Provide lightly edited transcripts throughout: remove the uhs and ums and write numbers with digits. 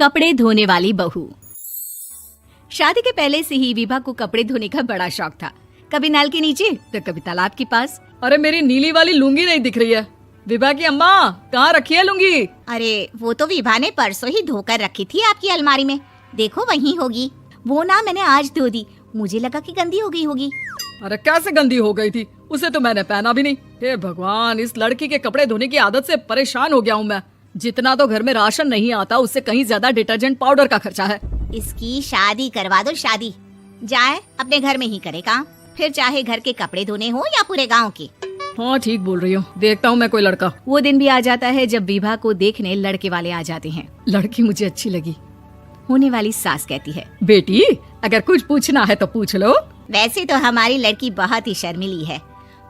कपड़े धोने वाली बहू। शादी के पहले से ही विभा को कपड़े धोने का बड़ा शौक था। कभी नल के नीचे तो कभी तालाब के पास। अरे मेरी नीली वाली लुंगी नहीं दिख रही है। विभा की अम्मा, कहाँ रखी है लुंगी? अरे वो तो विभा ने परसों ही धोकर रखी थी आपकी अलमारी में, देखो वहीं होगी। वो ना मैंने आज धो दी, मुझे लगा कि गंदी हो गई होगी। अरे कैसे गंदी हो गई थी? उसे तो मैंने पहना भी नहीं। हे भगवान, इस लड़की के कपड़े धोने की आदत से परेशान हो गया हूँ मैं। जितना तो घर में राशन नहीं आता, उससे कहीं ज्यादा डिटर्जेंट पाउडर का खर्चा है। इसकी शादी करवा दो, शादी जाए अपने घर में ही करे काम, फिर चाहे घर के कपड़े धोने हो या पूरे गांव के। हाँ ठीक बोल रही हूँ, देखता हूँ मैं कोई लड़का। वो दिन भी आ जाता है जब विभा को देखने लड़के वाले आ जाते हैं। लड़की मुझे अच्छी लगी। होने वाली सास कहती है, बेटी अगर कुछ पूछना है तो पूछ लो। वैसे तो हमारी लड़की बहुत ही शर्मीली है,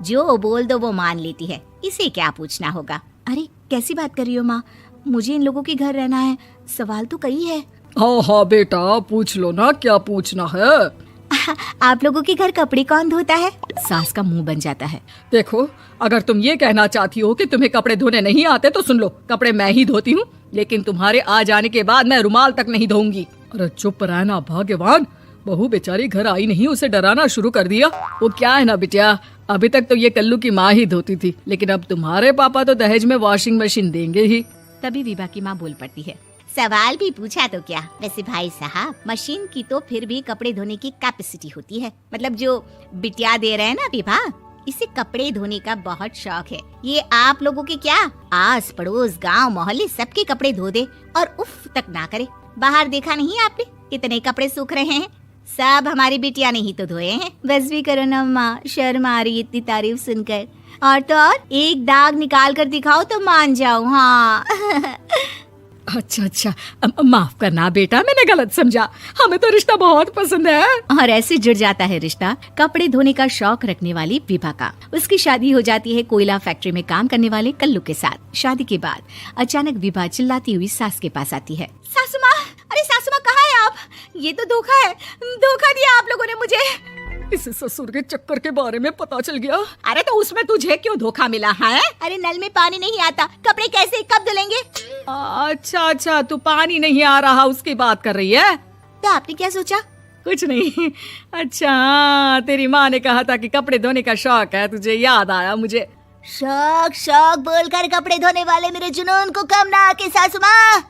जो बोल दो वो मान लेती है, इसे क्या पूछना होगा। अरे कैसी बात कर रही हो माँ, मुझे इन लोगों के घर रहना है, सवाल तो कई है। हाँ हाँ बेटा, पूछ लो ना, क्या पूछना है। आप लोगों के घर कपड़े कौन धोता है? सास का मुंह बन जाता है। देखो, अगर तुम ये कहना चाहती हो कि तुम्हें कपड़े धोने नहीं आते तो सुन लो, कपड़े मैं ही धोती हूँ, लेकिन तुम्हारे आ जाने के बाद मैं रुमाल तक नहीं धोऊंगी। अरे चुप रहना भाग्यवान, बहू बेचारी घर आई नहीं, उसे डराना शुरू कर दिया। वो क्या है ना बिटिया, अभी तक तो ये कल्लू की माँ ही धोती थी, लेकिन अब तुम्हारे पापा तो दहेज में वॉशिंग मशीन देंगे ही। तभी विभा की माँ बोल पड़ती है, सवाल भी पूछा तो क्या। वैसे भाई साहब, मशीन की तो फिर भी कपड़े धोने की कैपेसिटी होती है, मतलब जो बिटिया दे रहे हैं ना विभा, इसे कपड़े धोने का बहुत शौक है। ये आप लोगों के क्या, आस पड़ोस गांव मोहल्ले सबके कपड़े धो दे और उफ तक ना करे। बाहर देखा नहीं आपने कितने कपड़े सूख रहे हैं, सब हमारी बिटिया ने ही तो धोए हैं। बस भी करो ना माँ, शर्म आ रही इतनी तारीफ सुनकर। और तो और एक दाग निकाल कर दिखाओ तो मान जाओ। हाँ अच्छा, माफ करना बेटा, मैंने गलत समझा, हमें तो रिश्ता बहुत पसंद है। और ऐसे जुड़ जाता है रिश्ता कपड़े धोने का शौक रखने वाली विभा का। उसकी शादी हो जाती है कोयला फैक्ट्री में काम करने वाले कल्लू के साथ। शादी के बाद अचानक विभा चिल्लाती हुई सास के पास आती है, सासू माँ, अरे सासू माँ कहाँ है आप? ये तो धोखा है, धोखा दिया आप लोगों ने मुझे। इस ससुर के चक्कर के बारे में पता चल गया। अरे तो उसमें तुझे क्यों धोखा मिला है? अरे नल में पानी नहीं आता, कपड़े कैसे कब धुलेंगे? अच्छा, तू पानी नहीं आ रहा उसकी बात कर रही है? तो आपने क्या सोचा? कुछ नहीं। अच्छा, तेरी माँ ने कहा था कि कपड़े धोने का शौक है तुझे, याद आया मुझे। शौक बोलकर कपड़े धोने वाले मेरे जुनून को कम ना आके सासू माँ,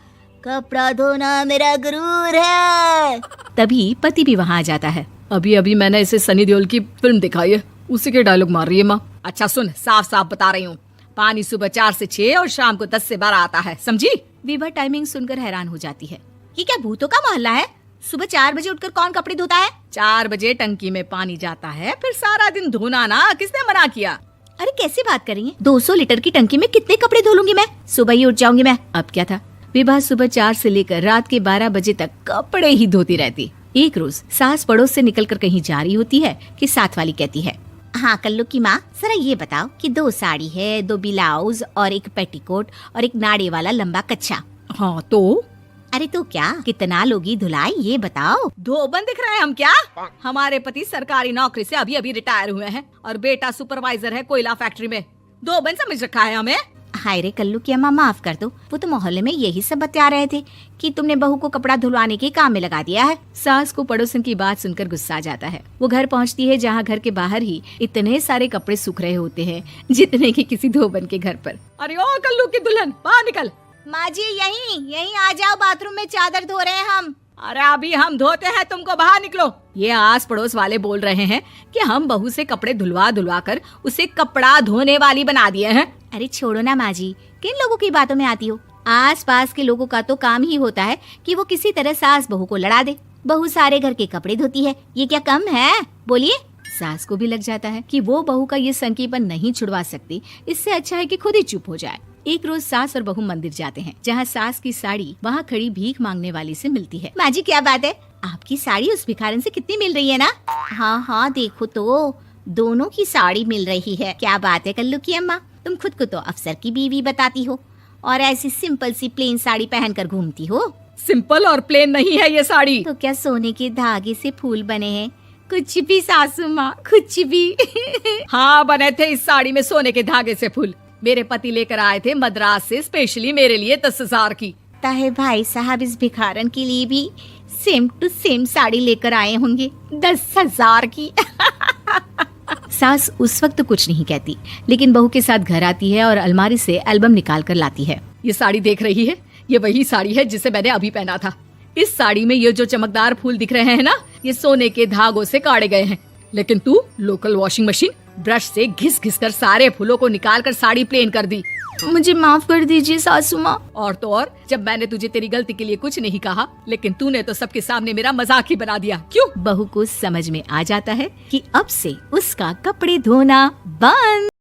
कपड़ा धोना मेरा गुरूर है। तभी पति भी वहाँ आ जाता है। अभी मैंने इसे सनी देओल की फिल्म दिखाई है, उसी के डायलॉग मार रही है माँ। अच्छा सुन, साफ साफ बता रही हूँ, पानी सुबह 4 से 6 और शाम को 10 से 12 आता है, समझी? विभा टाइमिंग सुनकर हैरान हो जाती है। ये क्या भूतों का मोहल्ला है? सुबह 4 बजे उठकर कौन कपड़े धोता है? 4 बजे टंकी में पानी जाता है, फिर सारा दिन धोना ना, किसने मना किया? अरे कैसी बात कर रही है, 200 लीटर की टंकी में कितने कपड़े धो लूंगी मैं, सुबह ही उठ जाऊंगी मैं। अब क्या था, विभा सुबह 4 से लेकर रात के 12 बजे तक कपड़े ही धोती रहती। एक रोज सास पड़ोस से निकलकर कहीं जा रही होती है कि साथ वाली कहती है, हाँ कल्लू की माँ, जरा ये बताओ कि 2 साड़ी है, 2 ब्लाउज और एक पेटीकोट और एक नाड़े वाला लंबा कच्छा। हाँ तो? अरे तो क्या, कितना लोगी धुलाई ये बताओ। धोबन दिख रहे हैं हम क्या? हमारे पति सरकारी नौकरी से अभी रिटायर हुए हैं और बेटा सुपरवाइजर है कोयला फैक्ट्री में। धोबन समझ रखा है हमें? हाय रे कल्लू की अम्मा, माफ कर दो, वो तो मोहल्ले में यही सब बता रहे थे कि तुमने बहू को कपड़ा धुलवाने के काम में लगा दिया है। सास को पड़ोसन की बात सुनकर गुस्सा आ जाता है। वो घर पहुंचती है जहां घर के बाहर ही इतने सारे कपड़े सूख रहे होते हैं जितने कि किसी धोबन के घर पर। अरे ओ कल्लू की दुल्हन, बाहर निकल। माँ जी यहीं आ जाओ, बाथरूम में चादर धो रहे हैं हम। अरे अभी हम धोते हैं, तुमको बाहर निकलो। ये आस पड़ोस वाले बोल रहे हैं कि हम बहू से कपड़े धुलवा कर उसे कपड़ा धोने वाली बना दिए हैं। अरे छोड़ो ना माँ जी, किन लोगों की बातों में आती हो? आस पास के लोगों का तो काम ही होता है कि वो किसी तरह सास बहू को लड़ा दे। बहू सारे घर के कपड़े धोती है, ये क्या कम है? बोलिए। सास को भी लग जाता है कि वो बहू का ये संकीपन नहीं छुड़वा सकती, इससे अच्छा है कि खुद ही चुप हो जाए। एक रोज सास और बहू मंदिर जाते हैं, जहाँ सास की साड़ी वहाँ खड़ी भीख मांगने वाली से मिलती है। माँ जी क्या बात है, आपकी साड़ी उस भिखारन से कितनी मिल रही है ना? हाँ देखो तो दोनों की साड़ी मिल रही है। क्या बात है कल्लू की अम्मा, तुम खुद को तो अफसर की बीवी बताती हो और ऐसी सिंपल सी प्लेन साड़ी पहनकर घूमती हो। सिंपल और प्लेन नहीं है ये साड़ी। तो क्या सोने के धागे से फूल बने हैं? कुछ भी सासू माँ, कुछ भी। हाँ बने थे इस साड़ी में सोने के धागे से फूल। मेरे पति लेकर आए थे मद्रास से स्पेशली मेरे लिए 10,000 की। लगता है भाई साहब इस भिखारन के लिए भी सेम टू सेम साड़ी लेकर आए होंगे 10,000 की। सास उस वक्त तो कुछ नहीं कहती, लेकिन बहू के साथ घर आती है और अलमारी से एल्बम निकाल कर लाती है। ये साड़ी देख रही है, ये वही साड़ी है जिसे मैंने अभी पहना था। इस साड़ी में ये जो चमकदार फूल दिख रहे हैं ना, ये सोने के धागों से काटे गए हैं। लेकिन तू लोकल वॉशिंग मशीन ब्रश से घिस घिस कर सारे फूलों को निकाल कर साड़ी प्लेन कर दी। मुझे माफ कर दीजिए सासू माँ। और तो और, जब मैंने तुझे तेरी गलती के लिए कुछ नहीं कहा, लेकिन तूने तो सबके सामने मेरा मजाक ही बना दिया। क्यों? बहू को समझ में आ जाता है कि अब से उसका कपड़े धोना बंद।